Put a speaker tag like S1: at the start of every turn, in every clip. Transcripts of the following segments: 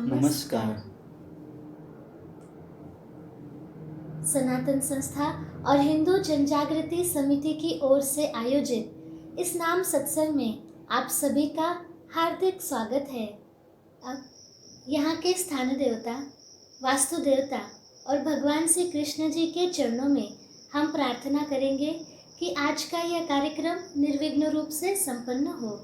S1: नमस्कार।
S2: सनातन संस्था और हिंदू जनजागृति समिति की ओर से आयोजित इस नाम सत्संग में आप सभी का हार्दिक स्वागत है। अब यहाँ के स्थान देवता, वास्तु देवता और भगवान श्री कृष्ण जी के चरणों में हम प्रार्थना करेंगे कि आज का यह कार्यक्रम निर्विघ्न रूप से संपन्न हो।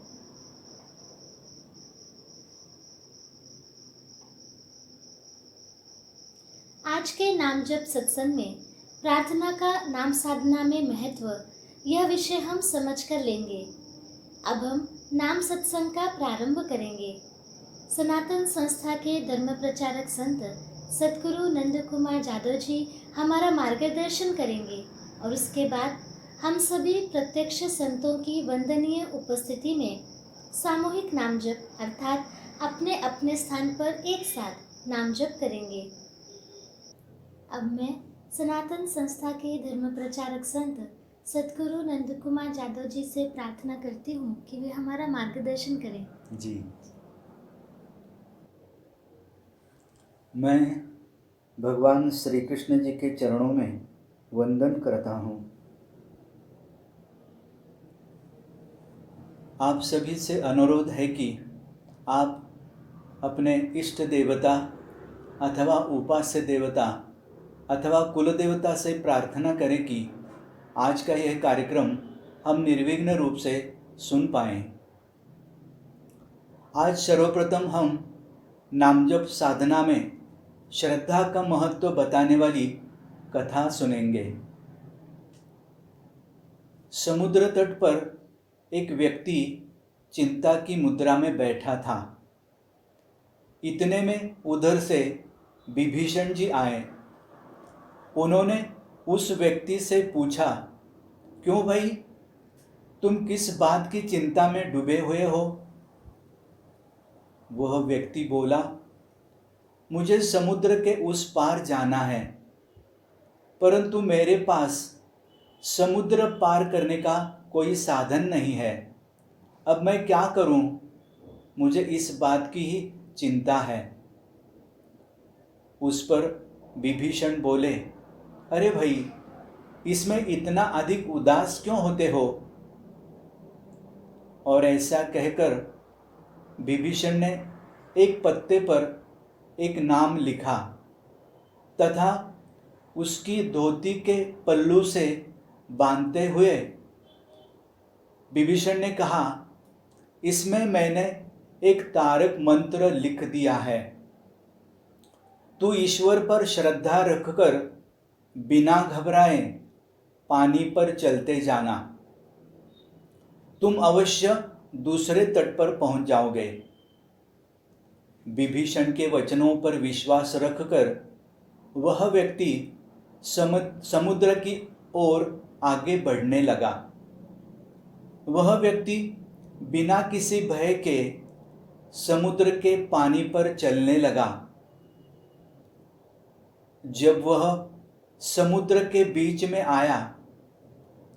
S2: आज के नाम जप सत्संग में प्रार्थना का नाम साधना में महत्व, यह विषय हम समझ कर लेंगे। अब हम नाम सत्संग का प्रारंभ करेंगे। सनातन संस्था के धर्म प्रचारक संत सतगुरु नंद कुमार जादव जी हमारा मार्गदर्शन करेंगे और उसके बाद हम सभी प्रत्यक्ष संतों की वंदनीय उपस्थिति में सामूहिक नाम जप अर्थात अपने अपने स्थान पर एक साथ नाम जप करेंगे। अब मैं सनातन संस्था के धर्म प्रचारक संत सतगुरु नंद कुमार जादव जी से प्रार्थना करती हूँ कि वे हमारा मार्गदर्शन करें।
S1: जी, मैं भगवान श्री कृष्ण जी के चरणों में वंदन करता हूँ। आप सभी से अनुरोध है कि आप अपने इष्ट देवता अथवा उपास्य देवता अथवा कुल देवता से प्रार्थना करें कि आज का यह कार्यक्रम हम निर्विघ्न रूप से सुन पाएं। आज सर्वप्रथम हम नामजप साधना में श्रद्धा का महत्व बताने वाली कथा सुनेंगे। समुद्र तट पर एक व्यक्ति चिंता की मुद्रा में बैठा था। इतने में उधर से विभीषण जी आए। उन्होंने उस व्यक्ति से पूछा, क्यों भाई, तुम किस बात की चिंता में डूबे हुए हो? वह व्यक्ति बोला, मुझे समुद्र के उस पार जाना है, परंतु मेरे पास समुद्र पार करने का कोई साधन नहीं है। अब मैं क्या करूं? मुझे इस बात की ही चिंता है। उस पर विभीषण बोले, अरे भाई, इसमें इतना अधिक उदास क्यों होते हो? और ऐसा कहकर विभीषण ने एक पत्ते पर एक नाम लिखा तथा उसकी धोती के पल्लू से बांधते हुए विभीषण ने कहा, इसमें मैंने एक तारक मंत्र लिख दिया है। तू ईश्वर पर श्रद्धा रखकर बिना घबराए पानी पर चलते जाना। तुम अवश्य दूसरे तट पर पहुंच जाओगे। विभीषण के वचनों पर विश्वास रखकर वह व्यक्ति समुद्र की ओर आगे बढ़ने लगा। वह व्यक्ति बिना किसी भय के समुद्र के पानी पर चलने लगा। जब वह समुद्र के बीच में आया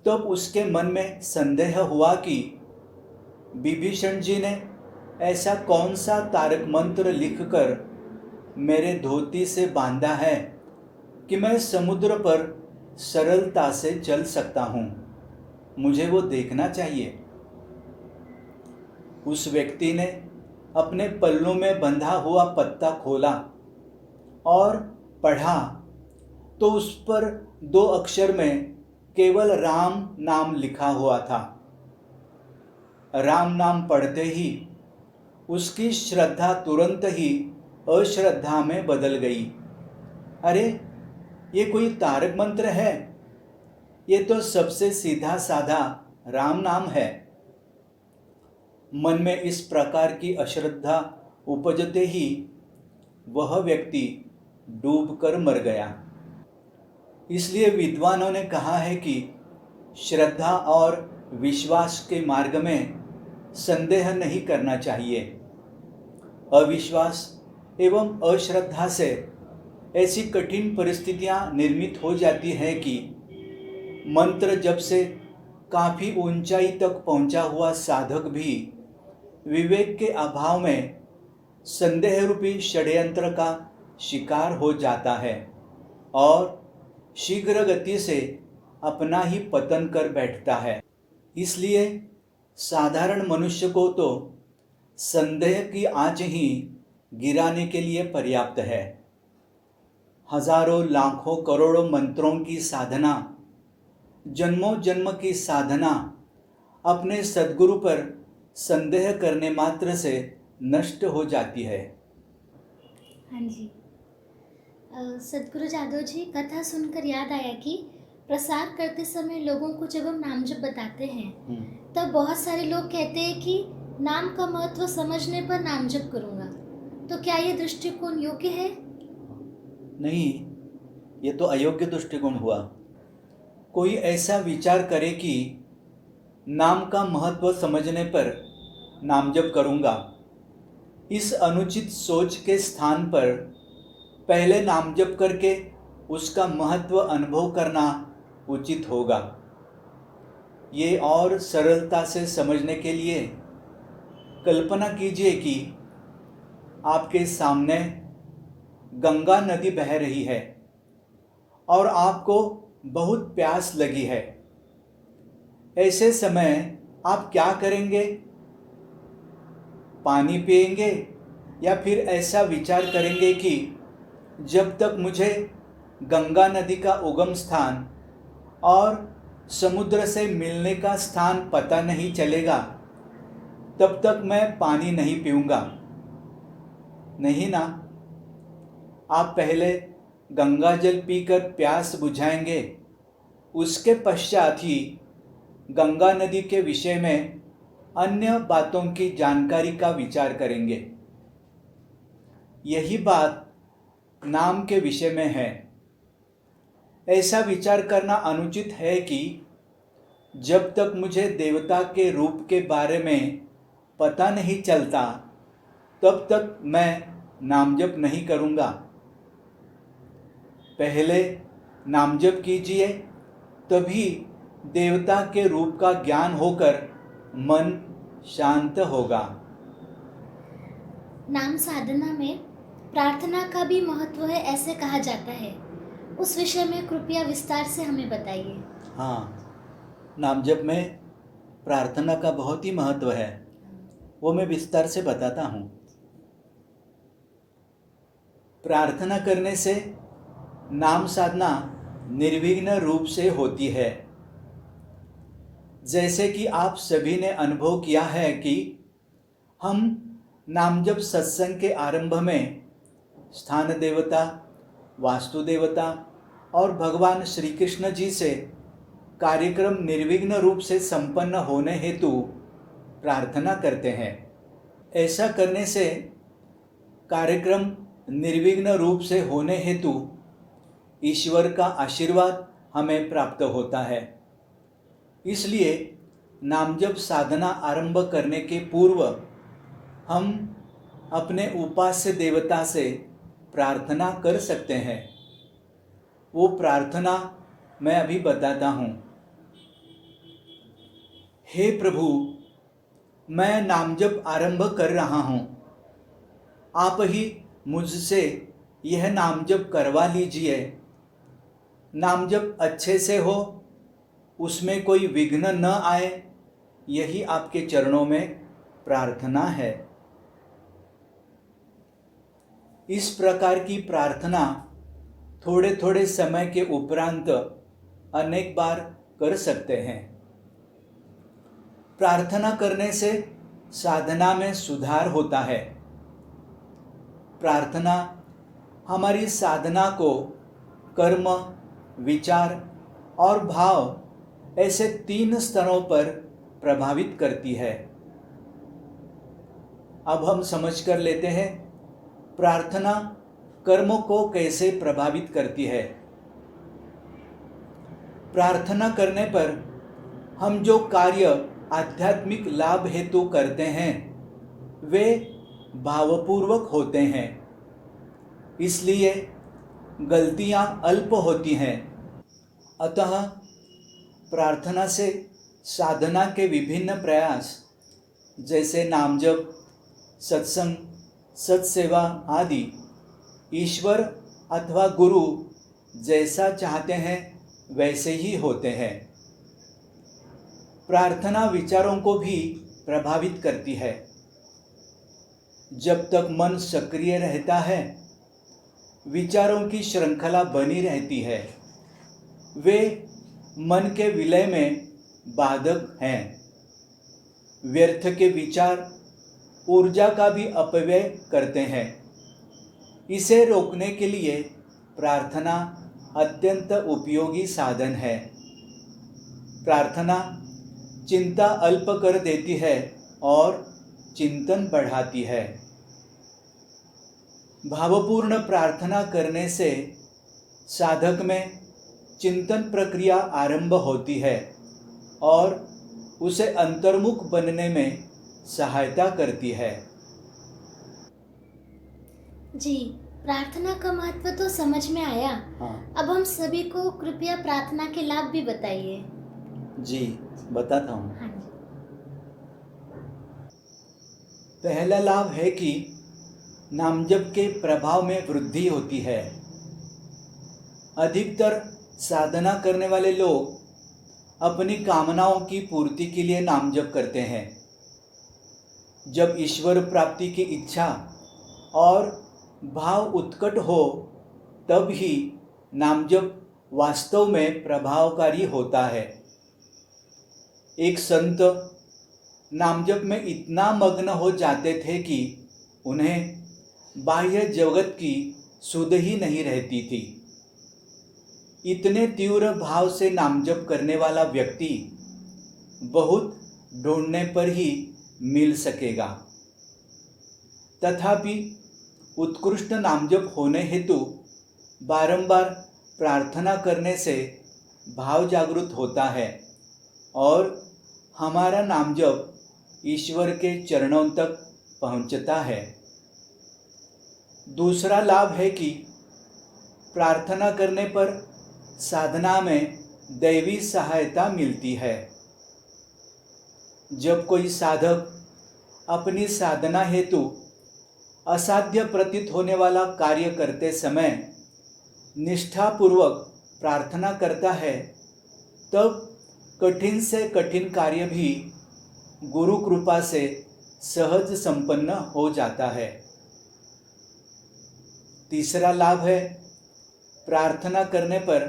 S1: तब उसके मन में संदेह हुआ कि विभीषण जी ने ऐसा कौन सा तारक मंत्र लिखकर मेरे धोती से बांधा है कि मैं समुद्र पर सरलता से चल सकता हूँ। मुझे वो देखना चाहिए। उस व्यक्ति ने अपने पल्लू में बंधा हुआ पत्ता खोला और पढ़ा तो उस पर 2 अक्षर में केवल राम नाम लिखा हुआ था। राम नाम पढ़ते ही उसकी श्रद्धा तुरंत ही अश्रद्धा में बदल गई। अरे, ये कोई तारक मंत्र है? ये तो सबसे सीधा साधा राम नाम है। मन में इस प्रकार की अश्रद्धा उपजते ही वह व्यक्ति डूबकर मर गया। इसलिए विद्वानों ने कहा है कि श्रद्धा और विश्वास के मार्ग में संदेह नहीं करना चाहिए। अविश्वास एवं अश्रद्धा से ऐसी कठिन परिस्थितियां निर्मित हो जाती हैं कि मंत्र जप से काफ़ी ऊंचाई तक पहुंचा हुआ साधक भी विवेक के अभाव में संदेह रूपी षड्यंत्र का शिकार हो जाता है और शीघ्र गति से अपना ही पतन कर बैठता है। इसलिए साधारण मनुष्य को तो संदेह की आंच ही गिराने के लिए पर्याप्त है। हजारों लाखों करोड़ों मंत्रों की साधना, जन्मों जन्म की साधना अपने सद्गुरु पर संदेह करने मात्र से नष्ट हो जाती है।
S2: हाँ जी। सदगुरु जादव जी, कथा सुनकर याद आया कि प्रसार करते समय लोगों को जब हम नाम जप बताते हैं तब बहुत सारे लोग कहते हैं कि नाम का महत्व समझने पर नाम जप करूँगा। तो क्या ये दृष्टिकोण योग्य है?
S1: नहीं, ये तो अयोग्य दृष्टिकोण हुआ। कोई ऐसा विचार करे कि नाम का महत्व समझने पर नाम जप करूँगा, इस अनुचित सोच के स्थान पर पहले नाम जप करके उसका महत्व अनुभव करना उचित होगा। ये और सरलता से समझने के लिए कल्पना कीजिए कि आपके सामने गंगा नदी बह रही है और आपको बहुत प्यास लगी है। ऐसे समय आप क्या करेंगे? पानी पिएंगे या फिर ऐसा विचार करेंगे कि जब तक मुझे गंगा नदी का उगम स्थान और समुद्र से मिलने का स्थान पता नहीं चलेगा तब तक मैं पानी नहीं पीऊँगा? नहीं ना। आप पहले गंगा जल पीकर प्यास बुझाएंगे, उसके पश्चात ही गंगा नदी के विषय में अन्य बातों की जानकारी का विचार करेंगे। यही बात नाम के विषय में है। ऐसा विचार करना अनुचित है कि जब तक मुझे देवता के रूप के बारे में पता नहीं चलता तब तक मैं नाम जप नहीं करूँगा। पहले नाम जप कीजिए, तभी देवता के रूप का ज्ञान होकर मन शांत होगा।
S2: नाम साधना में प्रार्थना का भी महत्व है ऐसे कहा जाता है। उस विषय में कृपया विस्तार से हमें बताइए।
S1: हाँ, नाम जप में प्रार्थना का बहुत ही महत्व है, वो मैं विस्तार से बताता हूँ। प्रार्थना करने से नाम साधना निर्विघ्न रूप से होती है। जैसे कि आप सभी ने अनुभव किया है कि हम नाम जप सत्संग के आरंभ में स्थान देवता, वास्तु देवता और भगवान श्री कृष्ण जी से कार्यक्रम निर्विघ्न रूप से संपन्न होने हेतु प्रार्थना करते हैं। ऐसा करने से कार्यक्रम निर्विघ्न रूप से होने हेतु ईश्वर का आशीर्वाद हमें प्राप्त होता है। इसलिए नाम जप साधना आरंभ करने के पूर्व हम अपने उपास्य देवता से प्रार्थना कर सकते हैं। वो प्रार्थना मैं अभी बताता हूँ। हे प्रभु, मैं नाम जप आरंभ कर रहा हूँ, आप ही मुझसे यह नाम जप करवा लीजिए। नाम जप अच्छे से हो, उसमें कोई विघ्न न आए, यही आपके चरणों में प्रार्थना है। इस प्रकार की प्रार्थना थोड़े थोड़े समय के उपरांत अनेक बार कर सकते हैं। प्रार्थना करने से साधना में सुधार होता है। प्रार्थना हमारी साधना को कर्म, विचार और भाव ऐसे 3 स्तरों पर प्रभावित करती है। अब हम समझ कर लेते हैं प्रार्थना कर्मों को कैसे प्रभावित करती है। प्रार्थना करने पर हम जो कार्य आध्यात्मिक लाभ हेतु करते हैं वे भावपूर्वक होते हैं, इसलिए गलतियां अल्प होती हैं। अतः प्रार्थना से साधना के विभिन्न प्रयास जैसे नाम जप, सत्संग, सत्सेवा आदि ईश्वर अथवा गुरु जैसा चाहते हैं वैसे ही होते हैं। प्रार्थना विचारों को भी प्रभावित करती है। जब तक मन सक्रिय रहता है, विचारों की श्रृंखला बनी रहती है। वे मन के विलय में बाधक हैं। व्यर्थ के विचार ऊर्जा का भी अपव्यय करते हैं। इसे रोकने के लिए प्रार्थना अत्यंत उपयोगी साधन है। प्रार्थना चिंता अल्प कर देती है और चिंतन बढ़ाती है। भावपूर्ण प्रार्थना करने से साधक में चिंतन प्रक्रिया आरंभ होती है और उसे अंतर्मुख बनने में सहायता करती है।
S2: जी, प्रार्थना का महत्व तो समझ में आया।
S1: हाँ
S2: अब हम सभी को कृपया प्रार्थना के लाभ भी बताइए।
S1: जी, बताता हूँ।
S2: हाँ जी।
S1: पहला लाभ है कि नामजप के प्रभाव में वृद्धि होती है। अधिकतर साधना करने वाले लोग अपनी कामनाओं की पूर्ति के लिए नामजप करते हैं। जब ईश्वर प्राप्ति की इच्छा और भाव उत्कट हो, तब ही नामजप वास्तव में प्रभावकारी होता है। एक संत नामजप में इतना मग्न हो जाते थे कि उन्हें बाह्य जगत की सुध ही नहीं रहती थी। इतने तीव्र भाव से नामजप करने वाला व्यक्ति बहुत ढूंढने पर ही मिल सकेगा। तथापि उत्कृष्ट नामजप होने हेतु बारंबार प्रार्थना करने से भाव जागृत होता है और हमारा नामजप ईश्वर के चरणों तक पहुंचता है। दूसरा लाभ है कि प्रार्थना करने पर साधना में दैवी सहायता मिलती है। जब कोई साधक अपनी साधना हेतु असाध्य प्रतीत होने वाला कार्य करते समय निष्ठापूर्वक प्रार्थना करता है, तब कठिन से कठिन कार्य भी गुरु कृपा से सहज संपन्न हो जाता है। तीसरा लाभ है, प्रार्थना करने पर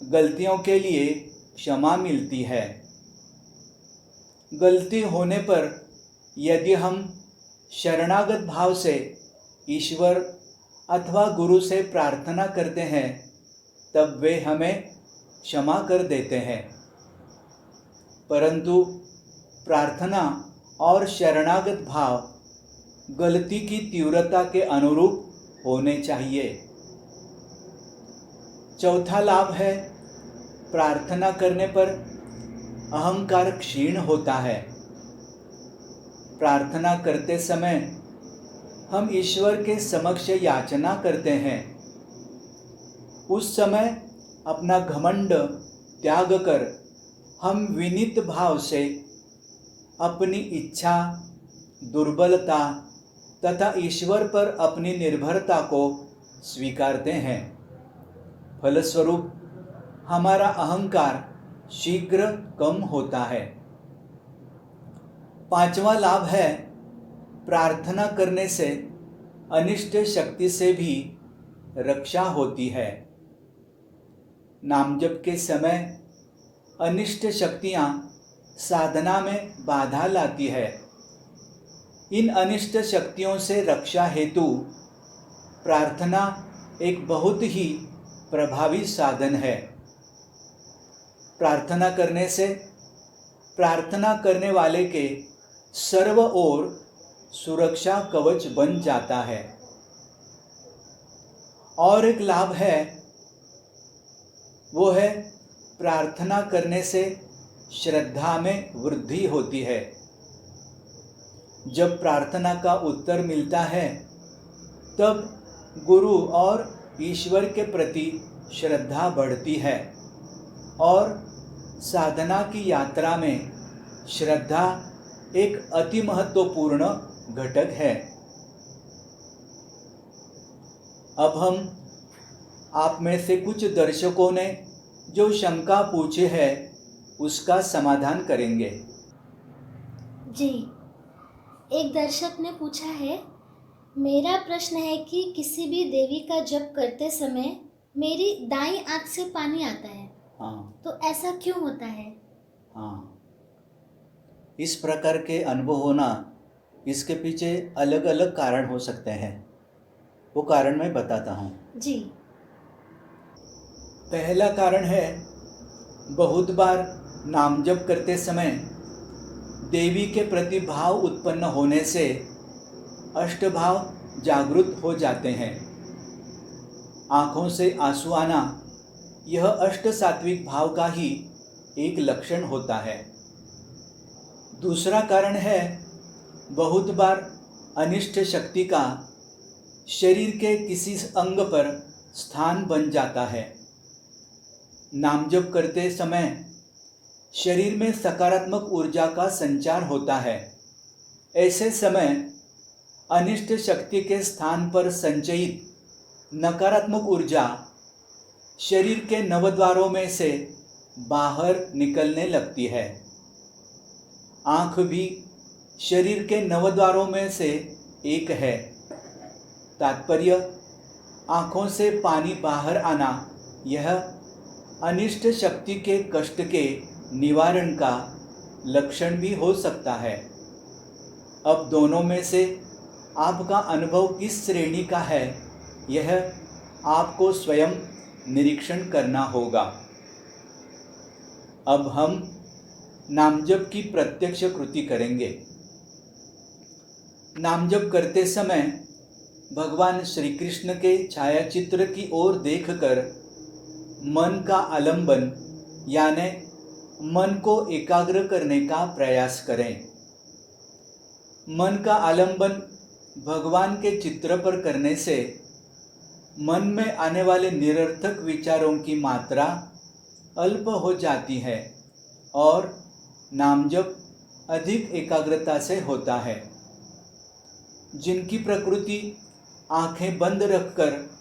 S1: गलतियों के लिए क्षमा मिलती है। गलती होने पर यदि हम शरणागत भाव से ईश्वर अथवा गुरु से प्रार्थना करते हैं, तब वे हमें क्षमा कर देते हैं। परंतु प्रार्थना और शरणागत भाव गलती की तीव्रता के अनुरूप होने चाहिए। चौथा लाभ है, प्रार्थना करने पर अहंकार क्षीण होता है। प्रार्थना करते समय हम ईश्वर के समक्ष याचना करते हैं। उस समय अपना घमंड त्याग कर हम विनीत भाव से अपनी इच्छा, दुर्बलता तथा ईश्वर पर अपनी निर्भरता को स्वीकारते हैं। फलस्वरूप हमारा अहंकार शीघ्र कम होता है। पांचवा लाभ है, प्रार्थना करने से अनिष्ट शक्ति से भी रक्षा होती है। नामजप के समय अनिष्ट शक्तियां साधना में बाधा लाती है। इन अनिष्ट शक्तियों से रक्षा हेतु प्रार्थना एक बहुत ही प्रभावी साधन है। प्रार्थना करने से प्रार्थना करने वाले के सर्व ओर सुरक्षा कवच बन जाता है। और एक लाभ है, वो है प्रार्थना करने से श्रद्धा में वृद्धि होती है। जब प्रार्थना का उत्तर मिलता है, तब गुरु और ईश्वर के प्रति श्रद्धा बढ़ती है और साधना की यात्रा में श्रद्धा एक अति महत्वपूर्ण घटक है। अब हम आप में से कुछ दर्शकों ने जो शंका पूछी है उसका समाधान करेंगे।
S2: जी, एक दर्शक ने पूछा है, मेरा प्रश्न है कि किसी भी देवी का जप करते समय मेरी दाईं आंख से पानी आता है।
S1: हाँ
S2: तो ऐसा क्यों होता है?
S1: हाँ, इस प्रकार के अनुभव होना, इसके पीछे अलग अलग कारण हो सकते हैं। वो कारण मैं बताता हूँ।
S2: जी।
S1: पहला कारण है, बहुत बार नाम जप करते समय देवी के प्रति भाव उत्पन्न होने से अष्टभाव जागृत हो जाते हैं। आँखों से आंसू आना यह अष्ट सात्विक भाव का ही एक लक्षण होता है। दूसरा कारण है, बहुत बार अनिष्ट शक्ति का शरीर के किसी अंग पर स्थान बन जाता है। नाम जप करते समय शरीर में सकारात्मक ऊर्जा का संचार होता है। ऐसे समय अनिष्ट शक्ति के स्थान पर संचयित नकारात्मक ऊर्जा शरीर के नवद्वारों में से बाहर निकलने लगती है। आँख भी शरीर के नवद्वारों में से एक है। तात्पर्य, आँखों से पानी बाहर आना यह अनिष्ट शक्ति के कष्ट के निवारण का लक्षण भी हो सकता है। अब दोनों में से आपका अनुभव किस श्रेणी का है, यह आपको स्वयं निरीक्षण करना होगा। अब हम नामजप की प्रत्यक्ष कृति करेंगे। नामजप करते समय भगवान श्री कृष्ण के छायाचित्र की ओर देखकर मन का आलंबन यानी मन को एकाग्र करने का प्रयास करें। मन का आलंबन भगवान के चित्र पर करने से मन में आने वाले निरर्थक विचारों की मात्रा अल्प हो जाती है और नामजप अधिक एकाग्रता से होता है। जिनकी प्रकृति आंखें बंद रखकर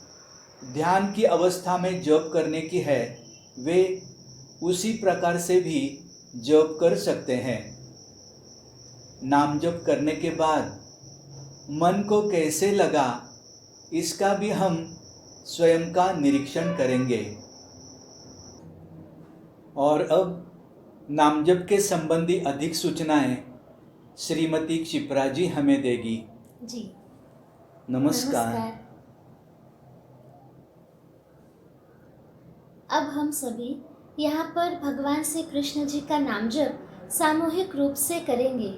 S1: ध्यान की अवस्था में जप करने की है, वे उसी प्रकार से भी जप कर सकते हैं। नाम जप करने के बाद मन को कैसे लगा, इसका भी हम स्वयं का निरीक्षण करेंगे। और अब नामजप के संबंधी अधिक सूचनाएं श्रीमती क्षिप्रा जी हमें देगी।
S2: जी,
S1: नमस्कार।
S2: अब हम सभी यहाँ पर भगवान श्री कृष्ण जी का नाम जप सामूहिक रूप से करेंगे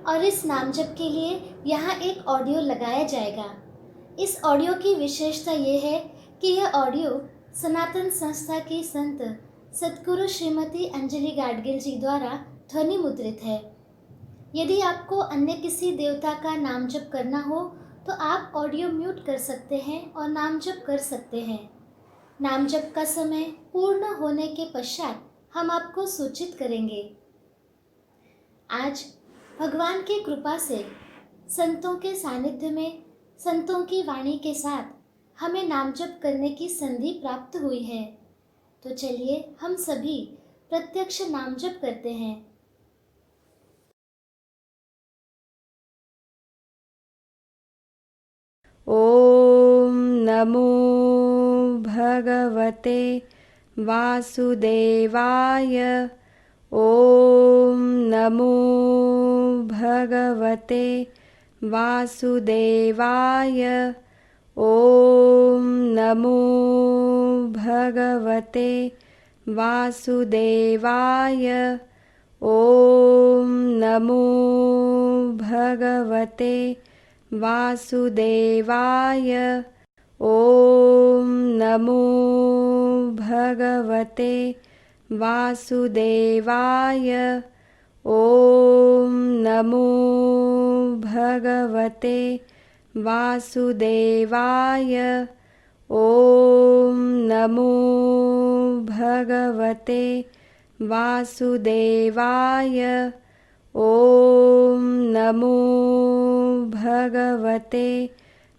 S2: और इस नाम जप के लिए यहाँ एक ऑडियो लगाया जाएगा। इस ऑडियो की विशेषता ये है कि यह ऑडियो सनातन संस्था की संत सद्गुरु श्रीमती अंजलि गाडगिल जी द्वारा ध्वनि मुद्रित है। यदि आपको अन्य किसी देवता का नाम जप करना हो तो आप ऑडियो म्यूट कर सकते हैं और नाम जप कर सकते हैं। नाम जप का समय पूर्ण होने के पश्चात हम आपको सूचित करेंगे। आज भगवान की कृपा से संतों के सानिध्य में संतों की वाणी के साथ हमें नाम जप करने की संधि प्राप्त हुई है। तो चलिए हम सभी प्रत्यक्ष नाम जप करते हैं।
S3: ॐ नमो भगवते वासुदेवाय। ॐ नमो भगवते वासुदेवाय। ॐ नमो भगवते वासुदेवाय। ॐ नमो भगवते वासुदेवाय। ॐ नमो भगवते वासुदेवाय। ॐ नमो भगवते वासुदेवाय। ॐ नमो भगवते वासुदेवाय। ॐ नमो भगवते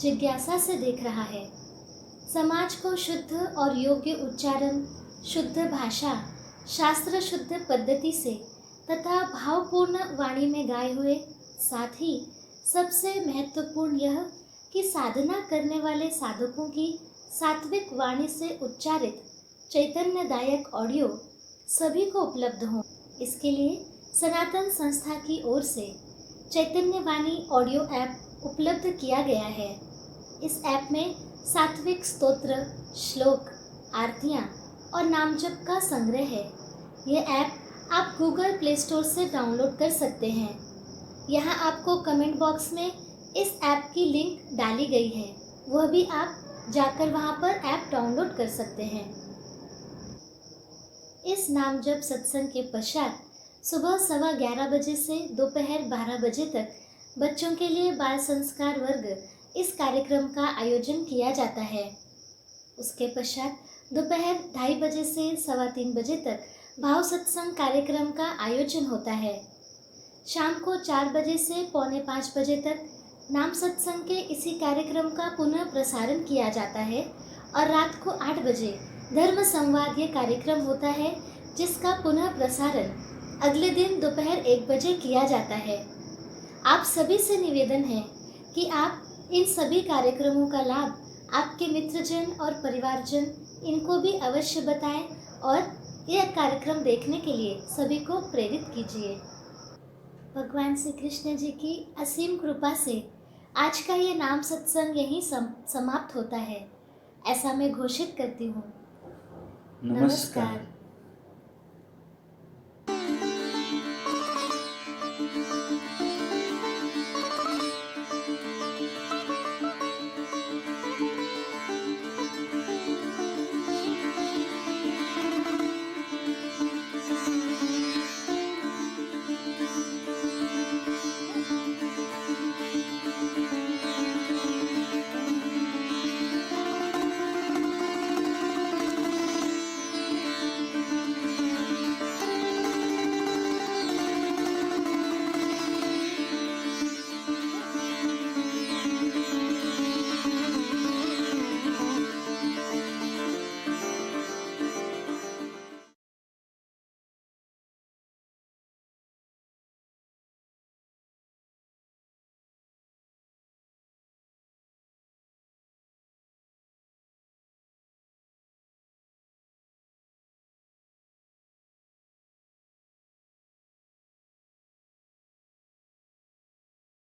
S2: जिज्ञासा से देख रहा है। समाज को शुद्ध और योग्य उच्चारण, शुद्ध भाषा, शास्त्र शुद्ध पद्धति से तथा भावपूर्ण वाणी में गाए हुए, साथ ही सबसे महत्वपूर्ण यह कि साधना करने वाले साधकों की सात्विक वाणी से उच्चारित चैतन्यदायक ऑडियो सभी को उपलब्ध हो। इसके लिए सनातन संस्था की ओर से चैतन्य वाणी ऑडियो ऐप उपलब्ध किया गया है। इस ऐप में सात्विक स्तोत्र, श्लोक, आरतियाँ और नाम जप का संग्रह है। ये ऐप आप गूगल प्ले स्टोर से डाउनलोड कर सकते हैं। यहाँ आपको कमेंट बॉक्स में इस ऐप की लिंक डाली गई है, वह भी आप जाकर वहाँ पर ऐप डाउनलोड कर सकते हैं। इस नाम जप सत्संग के पश्चात सुबह 11:15 बजे से दोपहर 12 बजे तक बच्चों के लिए बाल संस्कार वर्ग इस कार्यक्रम का आयोजन किया जाता है। उसके पश्चात दोपहर 2:30 बजे से 3:15 बजे तक भाव सत्संग कार्यक्रम का आयोजन होता है। शाम को 4 बजे से 4:45 बजे तक नाम सत्संग के इसी कार्यक्रम का पुनः प्रसारण किया जाता है और रात को 8 बजे धर्म संवाद ये कार्यक्रम होता है, जिसका पुनः प्रसारण अगले दिन दोपहर 1 बजे किया जाता है। आप सभी से निवेदन है कि आप इन सभी कार्यक्रमों का लाभ आपके मित्रजन और परिवारजन इनको भी अवश्य बताएं और यह कार्यक्रम देखने के लिए सभी को प्रेरित कीजिए। भगवान श्री कृष्ण जी की असीम कृपा से आज का ये नाम सत्संग यहीं समाप्त होता है, ऐसा मैं घोषित करती हूँ।
S1: नमस्कार।